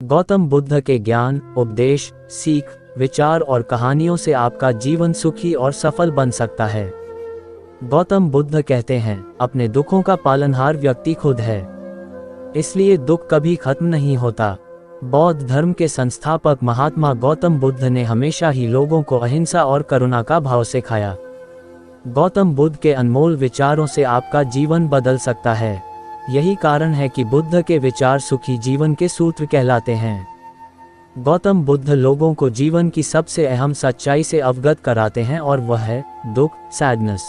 गौतम बुद्ध के ज्ञान, उपदेश, सीख, विचार और कहानियों से आपका जीवन सुखी और सफल बन सकता है। गौतम बुद्ध कहते हैं, अपने दुखों का पालनहार व्यक्ति खुद है, इसलिए दुख कभी खत्म नहीं होता। बौद्ध धर्म के संस्थापक महात्मा गौतम बुद्ध ने हमेशा ही लोगों को अहिंसा और करुणा का भाव सिखाया। गौतम बुद्ध के अनमोल विचारों से आपका जीवन बदल सकता है। यही कारण है कि बुद्ध के विचार सुखी जीवन के सूत्र कहलाते हैं। गौतम बुद्ध लोगों को जीवन की सबसे अहम सच्चाई से अवगत कराते हैं और वह है दुख, सैडनेस।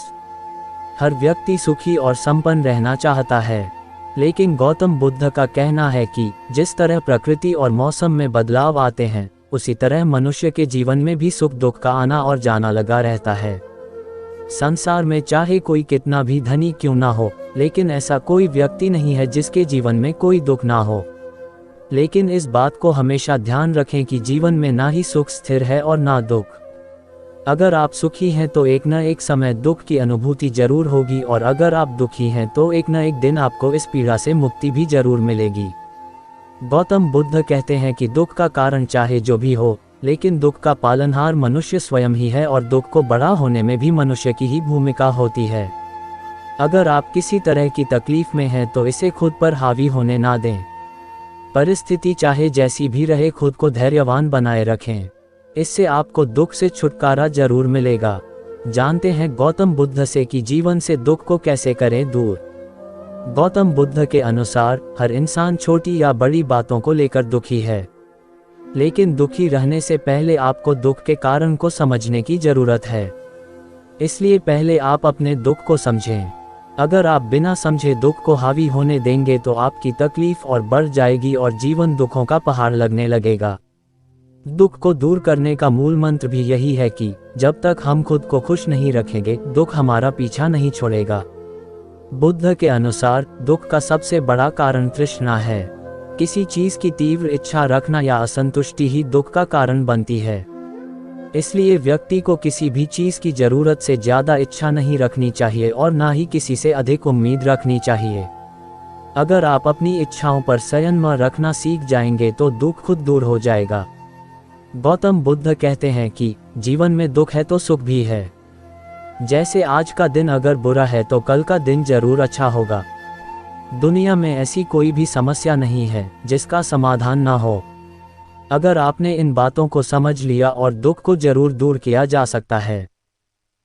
हर व्यक्ति सुखी और संपन्न रहना चाहता है, लेकिन गौतम बुद्ध का कहना है कि जिस तरह प्रकृति और मौसम में बदलाव आते हैं, उसी तरह मनुष्य के जीवन में भी सुख दुख का आना और जाना लगा रहता है। संसार में चाहे कोई कितना भी धनी क्यों ना हो, लेकिन ऐसा कोई व्यक्ति नहीं है जिसके जीवन में कोई दुख ना हो। लेकिन इस बात को हमेशा ध्यान रखें कि जीवन में ना ही सुख स्थिर है और ना दुख। अगर आप सुखी हैं तो एक न एक समय दुख की अनुभूति जरूर होगी, और अगर आप दुखी हैं तो एक न एक दिन आपको इस पीड़ा से मुक्ति भी जरूर मिलेगी। गौतम बुद्ध कहते हैं कि दुख का कारण चाहे जो भी हो, लेकिन दुख का पालनहार मनुष्य स्वयं ही है, और दुख को बड़ा होने में भी मनुष्य की ही भूमिका होती है। अगर आप किसी तरह की तकलीफ में हैं तो इसे खुद पर हावी होने ना दें। परिस्थिति चाहे जैसी भी रहे, खुद को धैर्यवान बनाए रखें, इससे आपको दुख से छुटकारा जरूर मिलेगा। जानते हैं गौतम बुद्ध से कि जीवन से दुख को कैसे करें दूर। गौतम बुद्ध के अनुसार हर इंसान छोटी या बड़ी बातों को लेकर दुखी है, लेकिन दुखी रहने से पहले आपको दुख के कारण को समझने की जरूरत है। इसलिए पहले आप अपने दुख को समझें। अगर आप बिना समझे दुख को हावी होने देंगे तो आपकी तकलीफ और बढ़ जाएगी और जीवन दुखों का पहाड़ लगने लगेगा। दुख को दूर करने का मूल मंत्र भी यही है कि जब तक हम खुद को खुश नहीं रखेंगे, दुख हमारा पीछा नहीं छोड़ेगा। बुद्ध के अनुसार दुख का सबसे बड़ा कारण तृष्णा है। किसी चीज की तीव्र इच्छा रखना या असंतुष्टि ही दुख का कारण बनती है। इसलिए व्यक्ति को किसी भी चीज की जरूरत से ज्यादा इच्छा नहीं रखनी चाहिए और ना ही किसी से अधिक उम्मीद रखनी चाहिए। अगर आप अपनी इच्छाओं पर संयम रखना सीख जाएंगे तो दुख खुद दूर हो जाएगा। गौतम बुद्ध कहते हैं कि जीवन में दुख है तो सुख भी है। जैसे आज का दिन अगर बुरा है तो कल का दिन जरूर अच्छा होगा। दुनिया में ऐसी कोई भी समस्या नहीं है जिसका समाधान ना हो। अगर आपने इन बातों को समझ लिया और दुख को जरूर दूर किया जा सकता है।